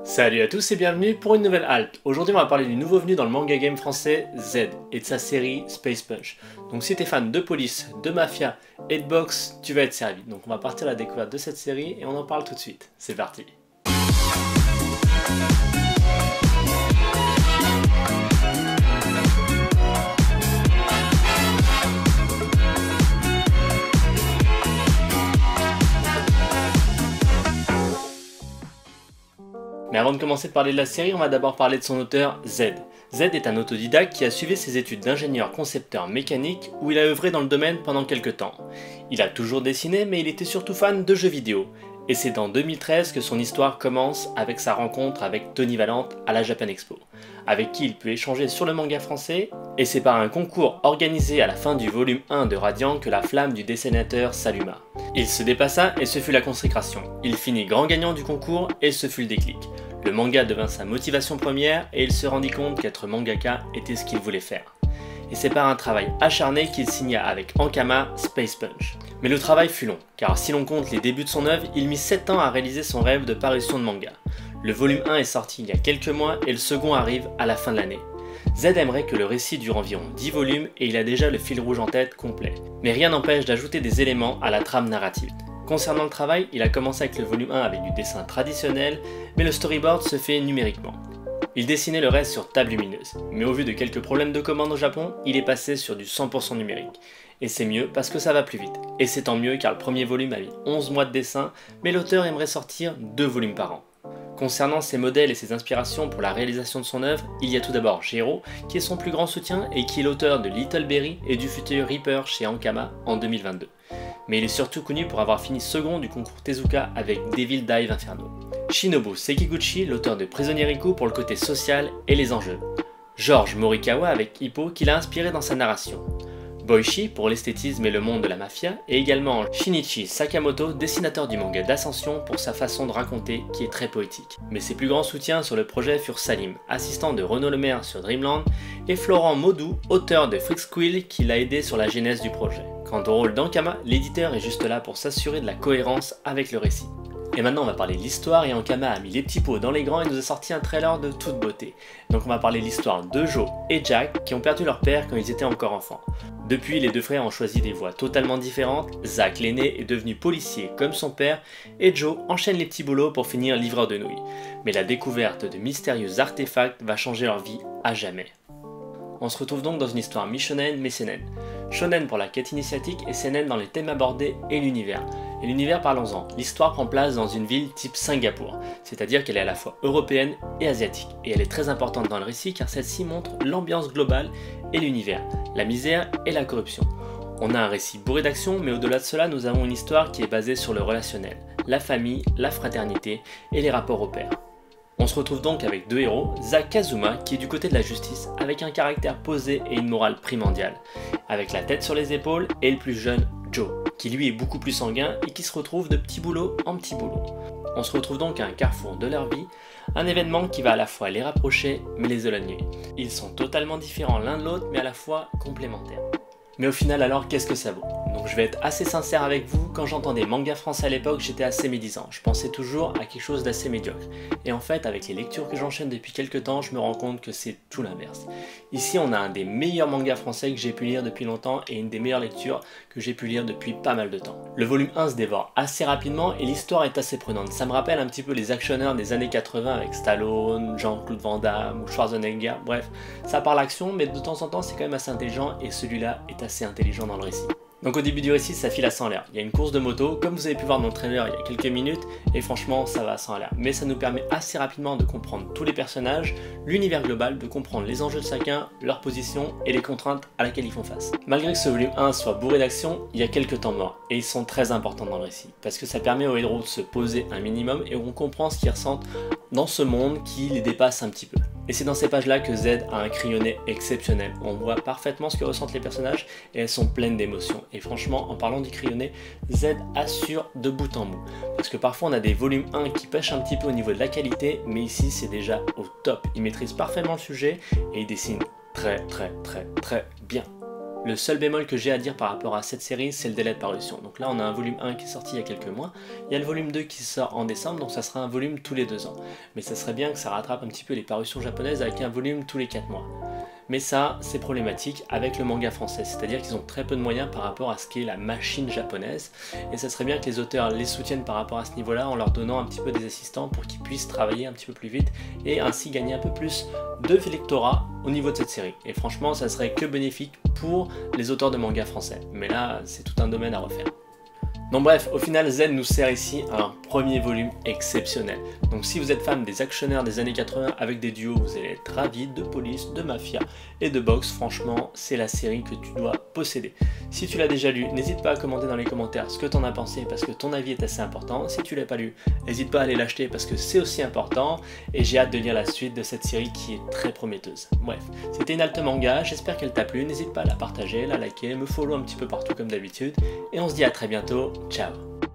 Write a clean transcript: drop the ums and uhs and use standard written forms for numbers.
Salut à tous et bienvenue pour une nouvelle halte. Aujourd'hui on va parler du nouveau venu dans le manga game français Z et de sa série Space Punch. Donc si t'es fan de police, de mafia et de boxe, tu vas être servi. Donc on va partir à la découverte de cette série et on en parle tout de suite. C'est parti. Mais avant de commencer de parler de la série, on va d'abord parler de son auteur Z. Z est un autodidacte qui a suivi ses études d'ingénieur concepteur mécanique où il a œuvré dans le domaine pendant quelques temps. Il a toujours dessiné mais il était surtout fan de jeux vidéo. Et c'est en 2013 que son histoire commence avec sa rencontre avec Tony Valente à la Japan Expo, avec qui il peut échanger sur le manga français, et c'est par un concours organisé à la fin du volume 1 de Radiant que la flamme du dessinateur s'alluma. Il se dépassa et ce fut la consécration. Il finit grand gagnant du concours et ce fut le déclic. Le manga devint sa motivation première et il se rendit compte qu'être mangaka était ce qu'il voulait faire. Et c'est par un travail acharné qu'il signa avec Ankama Space Punch. Mais le travail fut long, car si l'on compte les débuts de son œuvre, il mit 7 ans à réaliser son rêve de parution de manga. Le volume 1 est sorti il y a quelques mois et le second arrive à la fin de l'année. Z aimerait que le récit dure environ 10 volumes et il a déjà le fil rouge en tête complet. Mais rien n'empêche d'ajouter des éléments à la trame narrative. Concernant le travail, il a commencé avec le volume 1 avec du dessin traditionnel, mais le storyboard se fait numériquement. Il dessinait le reste sur table lumineuse, mais au vu de quelques problèmes de commande au Japon, il est passé sur du 100% numérique. Et c'est mieux parce que ça va plus vite. Et c'est tant mieux car le premier volume a mis 11 mois de dessin, mais l'auteur aimerait sortir 2 volumes par an. Concernant ses modèles et ses inspirations pour la réalisation de son œuvre, il y a tout d'abord Jiro, qui est son plus grand soutien et qui est l'auteur de Little Berry et du futur Reaper chez Ankama en 2022. Mais il est surtout connu pour avoir fini second du concours Tezuka avec Devil Dive Inferno. Shinobu Sekiguchi, l'auteur de Prisonnier Riku pour le côté social et les enjeux. George Morikawa avec Hippo qui l'a inspiré dans sa narration. Boichi pour l'esthétisme et le monde de la mafia, et également Shinichi Sakamoto, dessinateur du manga d'Ascension pour sa façon de raconter qui est très poétique. Mais ses plus grands soutiens sur le projet furent Salim, assistant de Renaud Lemaire sur Dreamland, et Florent Maudou, auteur de Freak Squill qui l'a aidé sur la genèse du projet. Quant au rôle d'Ankama, l'éditeur est juste là pour s'assurer de la cohérence avec le récit. Et maintenant on va parler de l'histoire et Ankama a mis les petits pots dans les grands et nous a sorti un trailer de toute beauté. Donc on va parler de l'histoire de Joe et Jack qui ont perdu leur père quand ils étaient encore enfants. Depuis, les deux frères ont choisi des voies totalement différentes. Zach l'aîné est devenu policier comme son père et Joe enchaîne les petits boulots pour finir livreur de nouilles. Mais la découverte de mystérieux artefacts va changer leur vie à jamais. On se retrouve donc dans une histoire mi-shonen mais seinen. Shonen pour la quête initiatique et seinen dans les thèmes abordés et l'univers. Et l'univers, parlons-en. L'histoire prend place dans une ville type Singapour, c'est-à-dire qu'elle est à la fois européenne et asiatique. Et elle est très importante dans le récit car celle-ci montre l'ambiance globale et l'univers, la misère et la corruption. On a un récit bourré d'action, mais au-delà de cela, nous avons une histoire qui est basée sur le relationnel, la famille, la fraternité et les rapports au père. On se retrouve donc avec deux héros, Zach Kazuma qui est du côté de la justice avec un caractère posé et une morale primordiale, avec la tête sur les épaules, et le plus jeune, Joe, qui lui est beaucoup plus sanguin et qui se retrouve de petit boulot en petit boulot. On se retrouve donc à un carrefour de leur vie, un événement qui va à la fois les rapprocher mais les éloigner. Ils sont totalement différents l'un de l'autre mais à la fois complémentaires. Mais au final alors qu'est-ce que ça vaut? Donc je vais être assez sincère avec vous, quand j'entendais manga français à l'époque j'étais assez médisant, je pensais toujours à quelque chose d'assez médiocre. Et en fait avec les lectures que j'enchaîne depuis quelques temps, je me rends compte que c'est tout l'inverse. Ici on a un des meilleurs mangas français que j'ai pu lire depuis longtemps et une des meilleures lectures que j'ai pu lire depuis pas mal de temps. Le volume 1 se dévore assez rapidement et l'histoire est assez prenante. Ça me rappelle un petit peu les actionneurs des années 80 avec Stallone, Jean-Claude Van Damme ou Schwarzenegger, bref, ça parle action mais de temps en temps c'est quand même assez intelligent et celui-là est assez intelligent dans le récit. Donc au début du récit ça file à 100 à l'heure, il y a une course de moto, comme vous avez pu voir dans le trailer il y a quelques minutes, et franchement ça va à 100 à l'heure. Mais ça nous permet assez rapidement de comprendre tous les personnages, l'univers global, de comprendre les enjeux de chacun, leur position et les contraintes à laquelle ils font face. Malgré que ce volume 1 soit bourré d'action, il y a quelques temps morts, et ils sont très importants dans le récit, parce que ça permet aux héros de se poser un minimum et on comprend ce qu'ils ressentent dans ce monde qui les dépasse un petit peu. Et c'est dans ces pages-là que Z a un crayonné exceptionnel. On voit parfaitement ce que ressentent les personnages et elles sont pleines d'émotions. Et franchement, en parlant du crayonné, Z assure de bout en bout. Parce que parfois on a des volumes 1 qui pêchent un petit peu au niveau de la qualité, mais ici c'est déjà au top. Il maîtrise parfaitement le sujet et il dessine très bien. Le seul bémol que j'ai à dire par rapport à cette série, c'est le délai de parution. Donc là, on a un volume 1 qui est sorti il y a quelques mois, il y a le volume 2 qui sort en décembre, donc ça sera un volume tous les 2 ans. Mais ça serait bien que ça rattrape un petit peu les parutions japonaises avec un volume tous les 4 mois. Mais ça, c'est problématique avec le manga français, c'est-à-dire qu'ils ont très peu de moyens par rapport à ce qu'est la machine japonaise, et ça serait bien que les auteurs les soutiennent par rapport à ce niveau-là en leur donnant un petit peu des assistants pour qu'ils puissent travailler un petit peu plus vite et ainsi gagner un peu plus de lectorat au niveau de cette série. Et franchement, ça serait que bénéfique pour les auteurs de manga français. Mais là, c'est tout un domaine à refaire. Donc bref, au final, Z nous sert ici un premier volume exceptionnel. Donc si vous êtes fan des actionneurs des années 80 avec des duos, vous allez être ravis de police, de mafia et de boxe. Franchement, c'est la série que tu dois posséder. Si tu l'as déjà lu, n'hésite pas à commenter dans les commentaires ce que tu en as pensé parce que ton avis est assez important. Si tu l'as pas lu, n'hésite pas à aller l'acheter parce que c'est aussi important. Et j'ai hâte de lire la suite de cette série qui est très prometteuse. Bref, c'était une halte manga, j'espère qu'elle t'a plu. N'hésite pas à la partager, la liker, me follow un petit peu partout comme d'habitude. Et on se dit à très bientôt. Ciao.